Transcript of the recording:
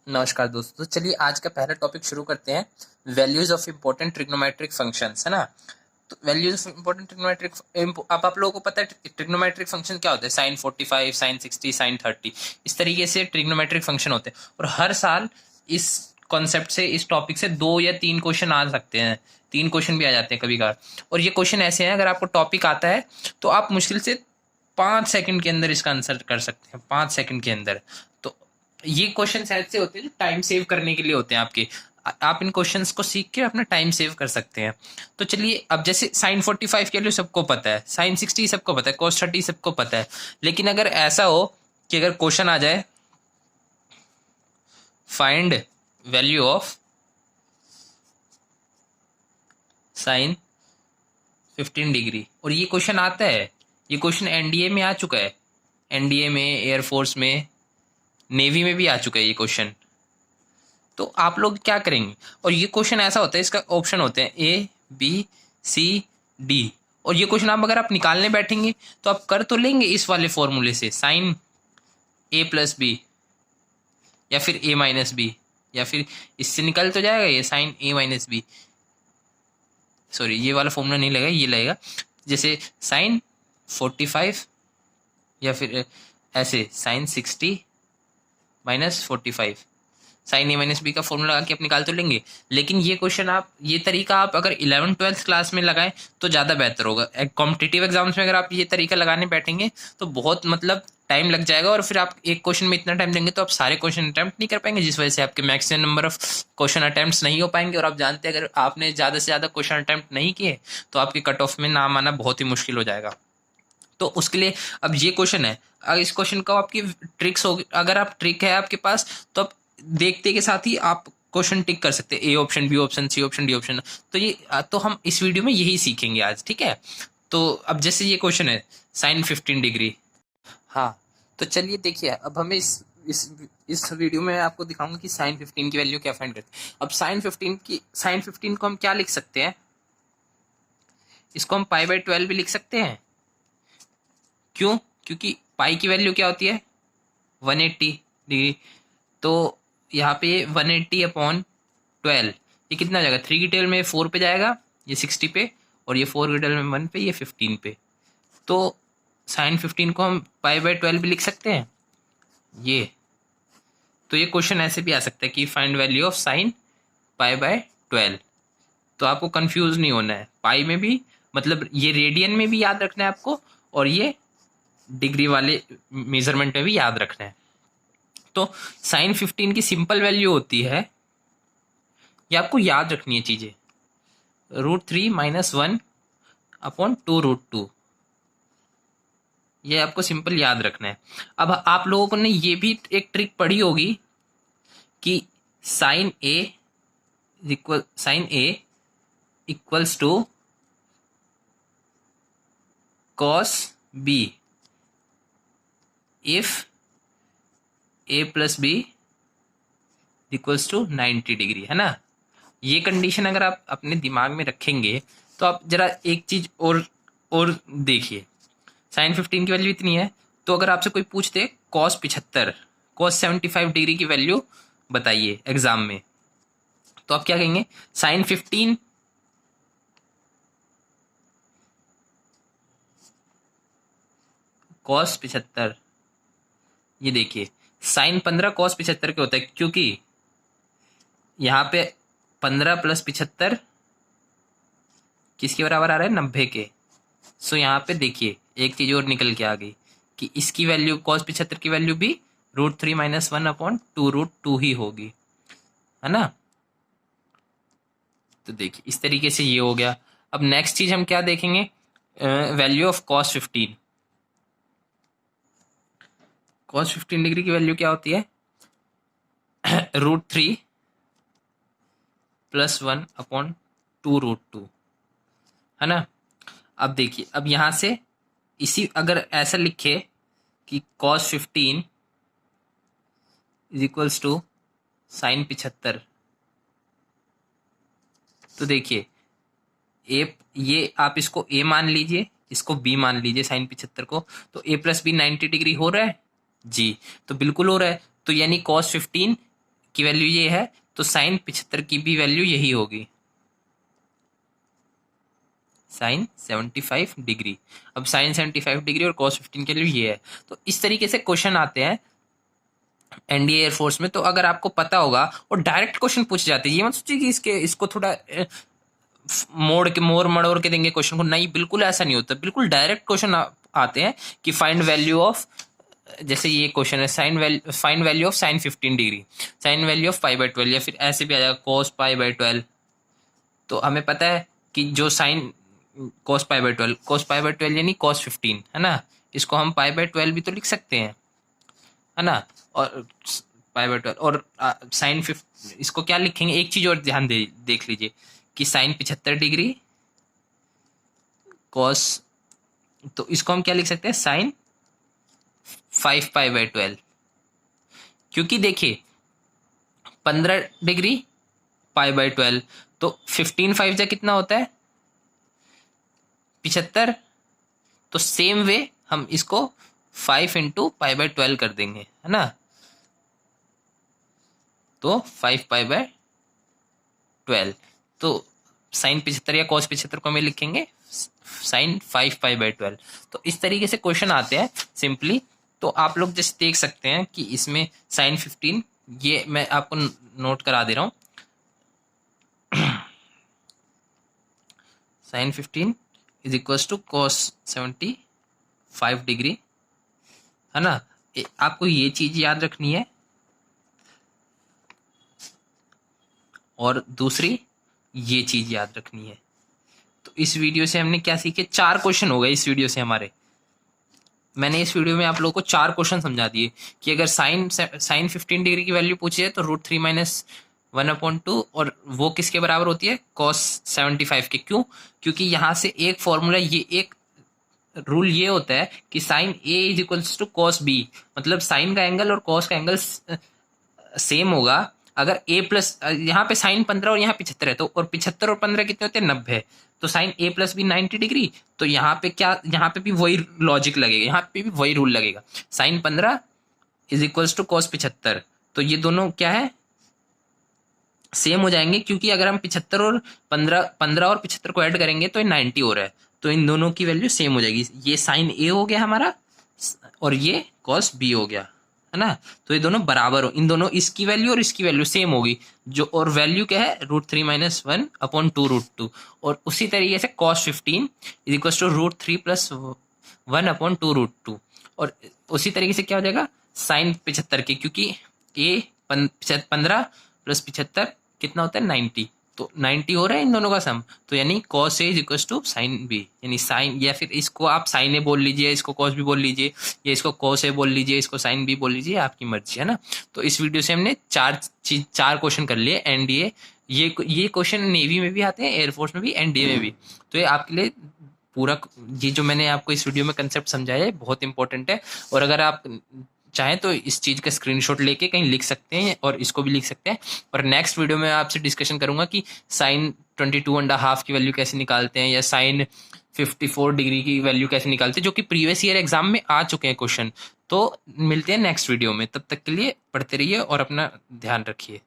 नमस्कार दोस्तों, तो चलिए आज का पहला टॉपिक शुरू करते हैं। Values of important trigonometric functions, है ना। तो वैल्यूज ऑफ इंपॉर्टेंट ट्रिग्नोमेट्रिक, अब आप लोगों को पता है ट्रिग्नोमेट्रिक फंक्शन क्या होता है। साइन 45, साइन 60, साइन 30, इस तरीके से ट्रिग्नोमेट्रिक फंक्शन होते हैं। और हर साल इस कॉन्सेप्ट से, इस टॉपिक से 2 या 3 क्वेश्चन आ सकते हैं। 3 क्वेश्चन भी आ जाते हैं कभी कभार। और ये क्वेश्चन ऐसे हैं, अगर आपको टॉपिक आता है तो आप मुश्किल से 5 सेकंड के अंदर इसका आंसर कर सकते हैं। 5 सेकंड के अंदर। तो ये क्वेश्चन ऐसे होते हैं जो टाइम सेव करने के लिए होते हैं आपके। आप इन क्वेश्चंस को सीख के अपना टाइम सेव कर सकते हैं। तो चलिए, अब जैसे साइन 45 के लिए सबको पता है, साइन 60 सबको पता है, कोस 30 सबको पता है। लेकिन अगर ऐसा हो कि अगर क्वेश्चन आ जाए, find value of sine 15 degree, और ये क्वेश्चन आता है, ये क्वेश्चन एनडीए में आ चुका है। एनडीए में, एयरफोर्स में, नेवी में भी आ चुका है ये क्वेश्चन। तो आप लोग क्या करेंगे, और ये क्वेश्चन ऐसा होता है, इसका ऑप्शन होते हैं ए, बी, सी, डी। और ये क्वेश्चन आप अगर आप निकालने बैठेंगे तो आप कर तो लेंगे इस वाले फॉर्मूले से, साइन ए प्लस बी, या फिर ए माइनस बी, या फिर इससे निकल तो जाएगा ये साइन ए माइनस बी। सॉरी, ये वाला फॉर्मूला नहीं लगेगा, ये लगेगा जैसे साइन 45, या फिर ऐसे साइन 60 माइनस 45, साइन ए माइनस बी का फॉर्मूला लगा के आप निकाल तो लेंगे। लेकिन ये क्वेश्चन आप, ये तरीका आप अगर 11th-12th क्लास में लगाएं तो ज़्यादा बेहतर होगा। कॉम्पिटिटिव एग्जाम्स में अगर आप ये तरीका लगाने बैठेंगे तो बहुत मतलब टाइम लग जाएगा, और फिर आप एक क्वेश्चन में इतना टाइम देंगे तो आप सारे क्वेश्चन अटैम्प्ट नहीं कर पाएंगे, जिस वजह से आपके maximum number of question attempt नहीं हो पाएंगे। और आप जानते हैं, अगर आपने ज़्यादा से ज़्यादा क्वेश्चन अटैम्प्ट नहीं किए तो आपके कट ऑफ में नाम आना बहुत ही मुश्किल हो जाएगा। तो उसके लिए अब ये क्वेश्चन है, अगर इस क्वेश्चन का आपकी ट्रिक्स होगी, अगर आप ट्रिक है आपके पास तो आप देखते के साथ ही आप क्वेश्चन टिक कर सकते हैं, A option, B option, C option, D option. तो ये तो हम इस वीडियो में यही सीखेंगे आज, ठीक है। तो अब जैसे ये क्वेश्चन है साइन 15 डिग्री। हाँ, तो चलिए देखिए, अब हमें इस वीडियो में आपको दिखाऊंगा कि साइन 15 की वैल्यू क्या फाइंड करते हैं। अब साइन 15 को हम क्या लिख सकते हैं, इसको हम पाई बाई 12 भी लिख सकते हैं। क्यों? क्योंकि पाई की वैल्यू क्या होती है, 180 डिग्री। तो यहाँ पे 180 अपॉन 12, ये कितना हो जाएगा, 3 की टेबल में 4 पे जाएगा, ये 60 पे, और ये 4 की टेबल में 1 पे, ये 15 पे। तो साइन 15 को हम पाई बाई 12 भी लिख सकते हैं। ये तो ये क्वेश्चन ऐसे भी आ सकता है कि find value of sine pi by 12। तो आपको कंफ्यूज नहीं होना है, पाई में भी मतलब ये रेडियन में भी याद रखना है आपको, और ये डिग्री वाले मेजरमेंट में भी याद रखना है। तो साइन 15 की सिंपल वैल्यू होती है, ये आपको याद रखनी है चीजें, √3 - 1 अपॉन 2√2। ये आपको सिंपल याद रखना है। अब आप लोगों ने ये भी एक ट्रिक पढ़ी होगी कि sine A equals to cos B if A plus B equals to 90 degree, है ना। ये कंडीशन अगर आप अपने दिमाग में रखेंगे तो आप जरा एक चीज और देखिए, साइन 15 की वैल्यू इतनी है, तो अगर आपसे कोई पूछते कॉस 75 डिग्री की वैल्यू बताइए एग्जाम में, तो आप क्या कहेंगे, साइन 15 कॉस 75। ये देखिए, साइन 15 कॉस 75 के होता है, क्योंकि यहाँ पे 15 + 75 किसके बराबर आ रहा है, 90 के। सो यहाँ पे देखिए एक चीज और निकल के आ गई कि इसकी वैल्यू, कॉस 75 की वैल्यू भी √3 - 1 अपॉन 2√2 ही होगी, है ना। तो देखिए इस तरीके से ये हो गया। अब नेक्स्ट चीज हम क्या देखेंगे, value of cos 15। Cos 15 degree की वैल्यू क्या होती है, √3 + 1 अपॉन 2√2, है ना। अब देखिए, अब यहां से इसी अगर ऐसा लिखे कि कॉस 15 इक्वल्स टू साइन 75, तो देखिए ये आप इसको ए मान लीजिए, इसको बी मान लीजिए साइन 75 को, तो a + b 90 डिग्री हो रहा है जी, तो बिल्कुल हो रहा है। तो यानी कॉस 15 इसकी वैल्यू ये है, तो साइन 75 की भी वैल्यू यही होगी, साइन 75 डिग्री। अब साइन 75 डिग्री और कॉस 15 के लिए ये है। तो इस तरीके से क्वेश्चन आते हैं एनडीए एयरफोर्स में। तो अगर आपको पता होगा और डायरेक्ट क्वेश्चन पूछे जाते हैं, ये मत सोचिए कि इसको थोड़ा मोड़ मड़ोड़ के देंगे क्वेश्चन को, नहीं, बिल्कुल ऐसा नहीं होता। बिल्कुल डायरेक्ट क्वेश्चन आते हैं कि फाइंड वैल्यू ऑफ, जैसे ये क्वेश्चन है find value of sine 15 degree, sine value of π/12, या फिर ऐसे भी आ जाएगा cos π/12। तो हमें पता है कि जो साइन cos π/12 यानी cos 15 है ना, इसको हम π/12 भी तो लिख सकते हैं, है ना। और π/12 और साइन 15, इसको क्या लिखेंगे, एक चीज और ध्यान देख लीजिए कि साइन 75 डिग्री cos, तो इसको हम क्या लिख सकते हैं, साइन 5π/12, क्योंकि देखिए 15 डिग्री π/12, तो 15 5 जा कितना होता है 75। तो सेम वे हम इसको 5 इंटू π/12 कर देंगे, है ना। तो 5π/12, तो साइन 75 या cos 75 को हमें लिखेंगे साइन 5π/12। तो इस तरीके से क्वेश्चन आते हैं सिंपली। तो आप लोग जैसे देख सकते हैं कि इसमें साइन 15, ये मैं आपको नोट करा दे रहा हूं, sine 15 is equal to cos 75 degree, है ना। आपको ये चीज याद रखनी है। और दूसरी ये चीज याद रखनी है। तो इस वीडियो से हमने क्या सीखे, 4 क्वेश्चन हो गए इस वीडियो से हमारे। मैंने इस वीडियो में आप लोगों को 4 क्वेश्चन समझा दिए कि अगर साइन 15 डिग्री की वैल्यू पूछी है तो √3 - 1/2, और वो किसके बराबर होती है, cos 75 के। क्यों, क्योंकि यहां से एक फॉर्मूला, ये एक रूल ये होता है कि sine A is equals to cos B, मतलब साइन का एंगल और cos का एंगल सेम होगा। अगर A प्लस, यहाँ पे साइन 15 और यहाँ 75 है, तो और 75 और 15 कितने होते हैं, 90। तो साइन A प्लस भी 90 डिग्री, तो यहाँ पे क्या, यहाँ पे भी वही लॉजिक लगेगा, यहाँ पे भी वही रूल लगेगा। Sine 15 is equals to cos 75, तो ये दोनों क्या है, सेम हो जाएंगे, क्योंकि अगर हम 75 और 15 और 75 को ऐड करेंगे तो ये 90 हो रहा है, तो इन दोनों की वैल्यू सेम हो जाएगी। ये साइन A हो गया हमारा और ये cos B हो गया, है ना। तो ये दोनों बराबर हो, इन दोनों, इसकी वैल्यू और इसकी वैल्यू सेम होगी, जो, और वैल्यू क्या है, √3 - 1/2 √2। और उसी तरीके से cos 15 इज इक्वल टू √3 + 1/2 √2। और उसी तरीके से क्या हो जाएगा, साइन 75 की, क्योंकि ये 15 + 75 कितना होता है, 90, तो 90 हो रहा है इन दोनों का सम। तो यानी cos A is equal to sine B, यानी साइन, या फिर इसको आप साइन A बोल लीजिए, इसको cos B बोल लीजिए, या इसको cos A बोल लीजिए, इसको साइन B बोल लीजिए, आपकी मर्जी, है ना। तो इस वीडियो से हमने 4 क्वेश्चन कर लिए एनडीए। ये क्वेश्चन नेवी में भी आते हैं, एयरफोर्स में भी, एनडीए में भी। तो ये आपके लिए पूरा, ये जो मैंने आपको इस वीडियो में कंसेप्ट समझाया है बहुत इंपॉर्टेंट है। और अगर आप चाहें तो इस चीज का स्क्रीनशॉट लेके कहीं लिख सकते हैं, और इसको भी लिख सकते हैं। और नेक्स्ट वीडियो में आपसे डिस्कशन करूंगा कि साइन 22.5 की वैल्यू कैसे निकालते हैं, या साइन 54 डिग्री की वैल्यू कैसे निकालते हैं, जो कि प्रीवियस ईयर एग्जाम में आ चुके हैं क्वेश्चन। तो मिलते हैं नेक्स्ट वीडियो में, तब तक के लिए पढ़ते रहिए और अपना ध्यान रखिए।